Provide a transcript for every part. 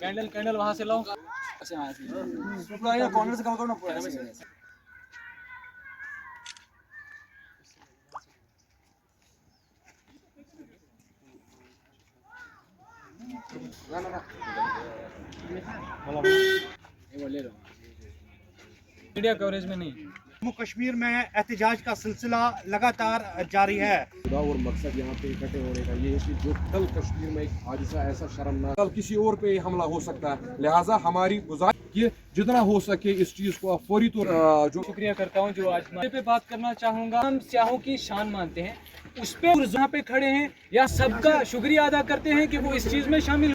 Candle candle वहां से लाओ। पूरा कॉर्नर से कम करो ना पूरा। मीडिया कवरेज में नहीं। जम्मू कश्मीर में एहतजाज का सिलसिला लगातार जारी है और मकसद यहाँ पे इकट्ठे होने का ये है कि जो कल कश्मीर में एक हादसा ऐसा शर्मनाक कल किसी और पे हमला हो सकता है, लिहाजा हमारी गुजारिश कि जितना हो सके इस चीज को फौरी तौर जो शुक्रिया करता हूँ जो आज पे बात करना चाहूँगा। हम स्याहों की शान मानते हैं, उस पे जहाँ पे खड़े हैं या सबका शुक्रिया अदा करते हैं कि वो इस चीज़ में शामिल।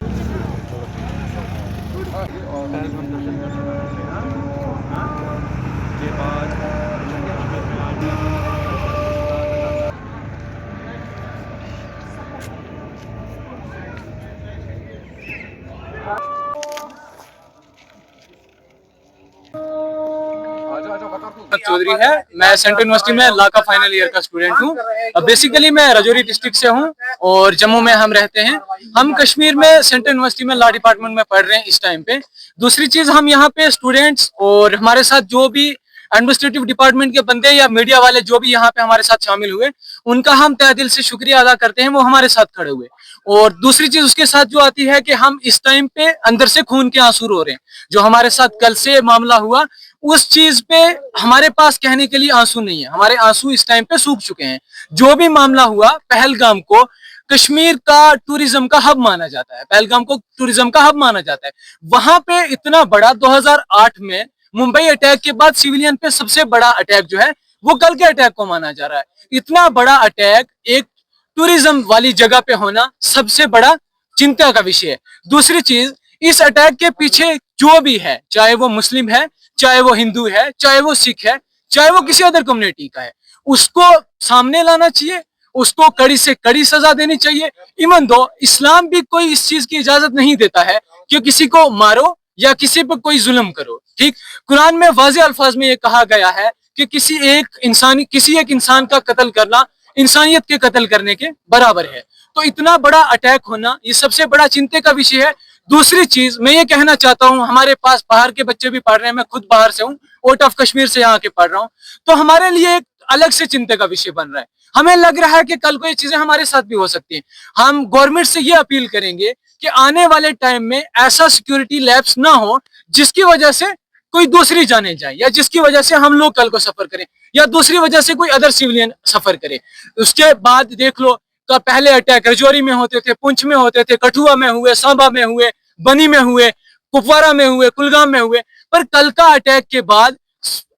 चौधरी है, मैं सेंट्रल यूनिवर्सिटी में लॉ का फाइनल ईयर का स्टूडेंट हूँ। बेसिकली मैं राजौरी डिस्ट्रिक्ट से हूँ और जम्मू में हम रहते हैं। हम कश्मीर में सेंट्रल यूनिवर्सिटी में लॉ डिपार्टमेंट में पढ़ रहे हैं इस टाइम पे। दूसरी चीज, हम यहाँ पे स्टूडेंट्स और हमारे साथ जो भी एडमिनिस्ट्रेटिव डिपार्टमेंट के बंदे या मीडिया वाले जो भी यहाँ पे हमारे साथ शामिल हुए, उनका हम तहे दिल से शुक्रिया अदा करते हैं, वो हमारे साथ खड़े हुए। और दूसरी चीज उसके साथ जो आती है कि हम इस टाइम पे अंदर से खून के आंसू रो रहे हैं। जो हमारे साथ कल से मामला हुआ उस चीज पे हमारे पास कहने के लिए आंसू नहीं है, हमारे आंसू इस टाइम पे सूख चुके हैं। जो भी मामला हुआ, पहलगाम को कश्मीर का टूरिज्म का हब माना जाता है, पहलगाम को टूरिज्म का हब माना जाता है। वहां पे इतना बड़ा 2008 में मुंबई अटैक के बाद सिविलियन पे सबसे बड़ा अटैक जो है वो कल के अटैक को माना जा रहा है। इतना बड़ा अटैक एक टूरिज्म वाली जगह पे होना सबसे बड़ा चिंता का विषय है। दूसरी चीज, इस अटैक के पीछे जो भी है, चाहे वो मुस्लिम है, चाहे वो हिंदू है, चाहे वो सिख है, चाहे वो किसी अदर कम्युनिटी का है, उसको सामने लाना चाहिए, उसको कड़ी से कड़ी सजा देनी चाहिए। इवन दो इस्लाम भी कोई इस चीज की इजाजत नहीं देता है कि किसी को मारो या किसी पर कोई जुल्म करो। ठीक, कुरान में वाज़ेह अल्फाज में ये कहा गया है कि किसी एक इंसान का कत्ल करना इंसानियत के कत्ल करने के बराबर है। तो इतना बड़ा अटैक होना ये सबसे बड़ा चिंता का विषय है। दूसरी चीज मैं ये कहना चाहता हूँ, हमारे पास बाहर के बच्चे भी पढ़ रहे हैं, मैं खुद बाहर से हूँ, आउट ऑफ कश्मीर से यहाँ के पढ़ रहा हूँ, तो हमारे लिए एक अलग से चिंता का विषय बन रहा है। हमें लग रहा है कि कल को ये चीजें हमारे साथ भी हो सकती हैं। हम गवर्नमेंट से ये अपील करेंगे कि आने वाले टाइम में ऐसा सिक्योरिटी लैप्स ना हो जिसकी वजह से कोई दूसरी जाने जाए, या जिसकी वजह से हम लोग कल को सफर करें, या दूसरी वजह से कोई अदर सिविलियन सफर करे। उसके बाद देख लो, तो पहले अटैक राजौरी में होते थे, पुंछ में होते थे, कठुआ में हुए, सांबा में हुए, बनी में हुए, कुपवारा में हुए, कुलगाम में हुए। पर कल का अटैक के बाद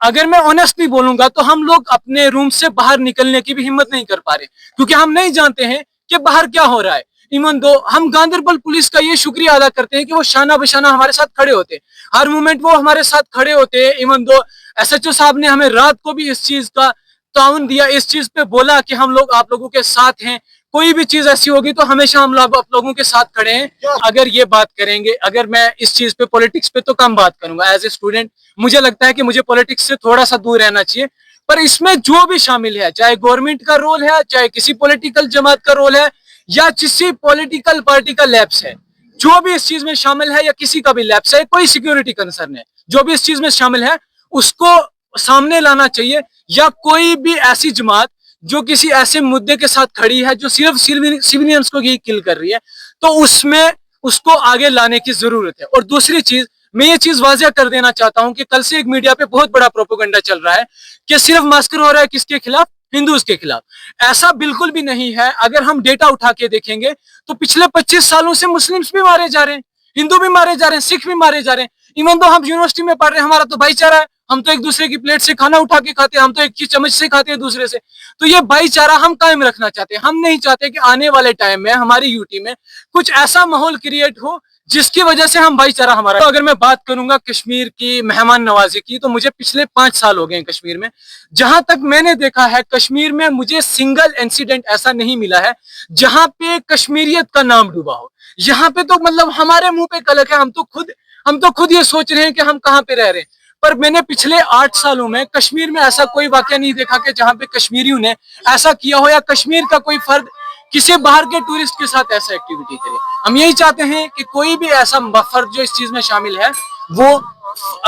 अगर मैं ऑनेस्टली बोलूंगा तो हम लोग अपने रूम से बाहर निकलने की भी हिम्मत नहीं कर पा रहे, क्योंकि हम नहीं जानते हैं कि बाहर क्या हो रहा है। इवन दो हम गांधरबल पुलिस का ये शुक्रिया अदा करते हैं कि वो शाना बशाना हमारे साथ खड़े होते, हर मोमेंट वो हमारे साथ खड़े होते। इवन दो SHO साहब ने हमें रात को भी इस चीज का ताउन दिया, इस चीज पे बोला कि हम लोग आप लोगों के साथ हैं, कोई भी चीज ऐसी होगी तो हमेशा हम लोग आप लोगों के साथ खड़े हैं। अगर ये बात करेंगे, अगर मैं इस चीज पे पॉलिटिक्स पे तो कम बात करूंगा, एज ए स्टूडेंट मुझे लगता है कि मुझे पॉलिटिक्स से थोड़ा सा दूर रहना चाहिए। पर इसमें जो भी शामिल है, चाहे गवर्नमेंट का रोल है, चाहे किसी पॉलिटिकल जमात का रोल है, या किसी पॉलिटिकल पार्टी का लैप्स है, जो भी इस चीज में शामिल है, या किसी का भी लैप्स है, कोई सिक्योरिटी कंसर्न है, जो भी इस चीज में शामिल है उसको सामने लाना चाहिए। या कोई भी ऐसी जमात जो किसी ऐसे मुद्दे के साथ खड़ी है जो सिर्फ सिविलियंस को ही किल कर रही है, तो उसमें उसको आगे लाने की जरूरत है। और दूसरी चीज, मैं ये चीज वाज़ेह कर देना चाहता हूं कि कल से एक मीडिया पे बहुत बड़ा प्रोपेगेंडा चल रहा है कि सिर्फ मास्कर हो रहा है किसके खिलाफ, हिंदूज के खिलाफ। ऐसा बिल्कुल भी नहीं है। अगर हम डेटा उठा के देखेंगे तो पिछले 25 सालों से मुस्लिम्स भी मारे जा रहे हैं, हिंदू भी मारे जा रहे हैं, सिख भी मारे जा रहे हैं। इवन तो हम यूनिवर्सिटी में पढ़ रहे हैं, हमारा तो भाईचारा है, हम तो एक दूसरे की प्लेट से खाना उठा के खाते हैं, हम तो एक ही चम्मच से खाते हैं दूसरे से। तो ये भाईचारा हम कायम रखना चाहते हैं। हम नहीं चाहते कि आने वाले टाइम में हमारी यूटी में कुछ ऐसा माहौल क्रिएट हो जिसकी वजह से हम भाईचारा हमारा। तो अगर मैं बात करूंगा कश्मीर की मेहमान नवाजी की, तो मुझे पिछले 5 साल हो गए हैं कश्मीर में। जहां तक मैंने देखा है कश्मीर में मुझे सिंगल इंसिडेंट ऐसा नहीं मिला है जहां पे कश्मीरियत का नाम डूबा हो। यहाँ पे तो मतलब हमारे मुंह पे कलक है, हम तो खुद ये सोच रहे हैं कि हम कहाँ पे रह रहे हैं। पर मैंने पिछले 8 सालों में कश्मीर में ऐसा कोई वाकया नहीं देखा कि जहां पे कश्मीरियों ने ऐसा किया हो, या कश्मीर का कोई फर्द किसी बाहर के टूरिस्ट के साथ ऐसा एक्टिविटी करे। हम यही चाहते हैं कि कोई भी ऐसा फर्द जो इस चीज में शामिल है वो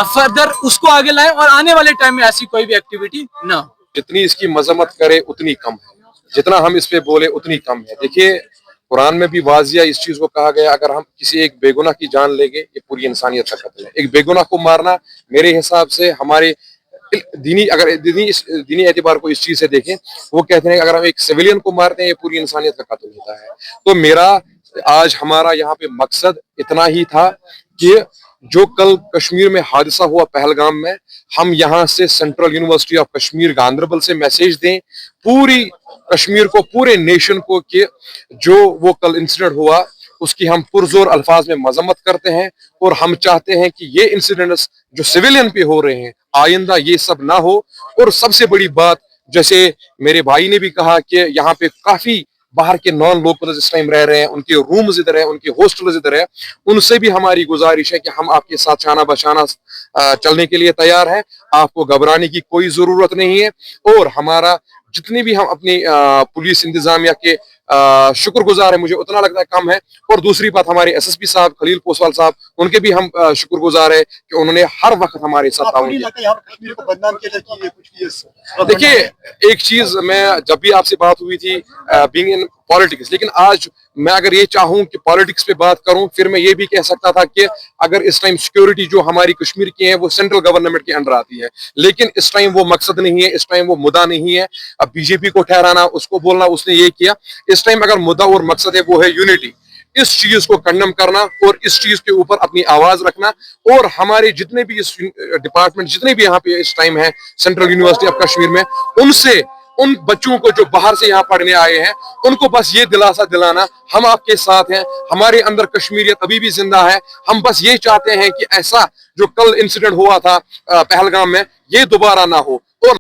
फर्दर उसको आगे लाए और आने वाले टाइम में ऐसी कोई भी एक्टिविटी ना हो। जितनी इसकी मजम्मत करे उतनी कम है, जितना हम इस पे बोले उतनी कम है। देखिए कुरान में भी वाजिया इस चीज को कहा गया, अगर हम किसी एक बेगुनाह की जान लेंगे ये पूरी इंसानियत का कत्ल है। एक बेगुनाह को मारना मेरे हिसाब से हमारे दीनी एतबार को इस चीज से देखें, वो कहते हैं कि अगर हम एक सिविलियन को मारते हैं ये पूरी इंसानियत का कत्ल होता है। तो मेरा आज हमारा यहाँ पे मकसद इतना ही था कि जो कल कश्मीर में हादसा हुआ पहलगाम में, हम यहाँ से central university of Kashmir Ganderbal से मैसेज दें पूरी कश्मीर को, पूरे नेशन को, कि जो वो कल इंसिडेंट हुआ उसकी हम पुरजोर अल्फाज में मजम्मत करते हैं और हम चाहते हैं कि ये इंसिडेंट्स जो सिविलियन पे हो रहे हैं आइंदा ये सब ना हो। और सबसे बड़ी बात, जैसे मेरे भाई ने भी कहा कि यहाँ पे काफी बाहर के नॉन लोकल इस टाइम रह रहे हैं, उनके रूम्स इधर है, उनके हॉस्टल्स इधर है, उनसे भी हमारी गुजारिश है कि हम आपके साथ शाना बशाना चलने के लिए तैयार हैं, आपको घबराने की कोई जरूरत नहीं है। और हमारा जितनी भी हम अपनी पुलिस इंतजामिया के शुक्रगुजार है, मुझे उतना लगता है कम है। और दूसरी बात, हमारे एसएसपी साहब खलील पोसवाल साहब, उनके भी हम शुक्रगुजार है कि उन्होंने हर वक्त हमारे साथ ताउन किया। देखिए एक चीज, मैं जब भी आपसे बात हुई थी बीइंग इन पॉलिटिक्स, लेकिन आज मैं अगर ये चाहूं कि पॉलिटिक्स पे बात करूं, फिर मैं ये भी कह सकता था कि अगर इस टाइम सिक्योरिटी जो हमारी कश्मीर की है वो सेंट्रल गवर्नमेंट के अंडर आती है, लेकिन इस टाइम वो मकसद नहीं है, इस टाइम वो मुद्दा नहीं है। अब बीजेपी को ठहराना, उसको बोलना उसने ये किया, इस टाइम अगर मुद्दा और मकसद है वो है यूनिटी। इस चीज को कंडम करना और इस चीज के ऊपर अपनी आवाज रखना। और हमारे जितने भी इस डिपार्टमेंट, जितने भी यहाँ पे इस टाइम है सेंट्रल यूनिवर्सिटी ऑफ कश्मीर में, उनसे उन बच्चों को जो बाहर से यहाँ पढ़ने आए हैं उनको बस ये दिलासा दिलाना, हम आपके साथ हैं, हमारे अंदर कश्मीरियत अभी भी जिंदा है। हम बस ये चाहते हैं कि ऐसा जो कल इंसिडेंट हुआ था पहलगाम में ये दोबारा ना हो। और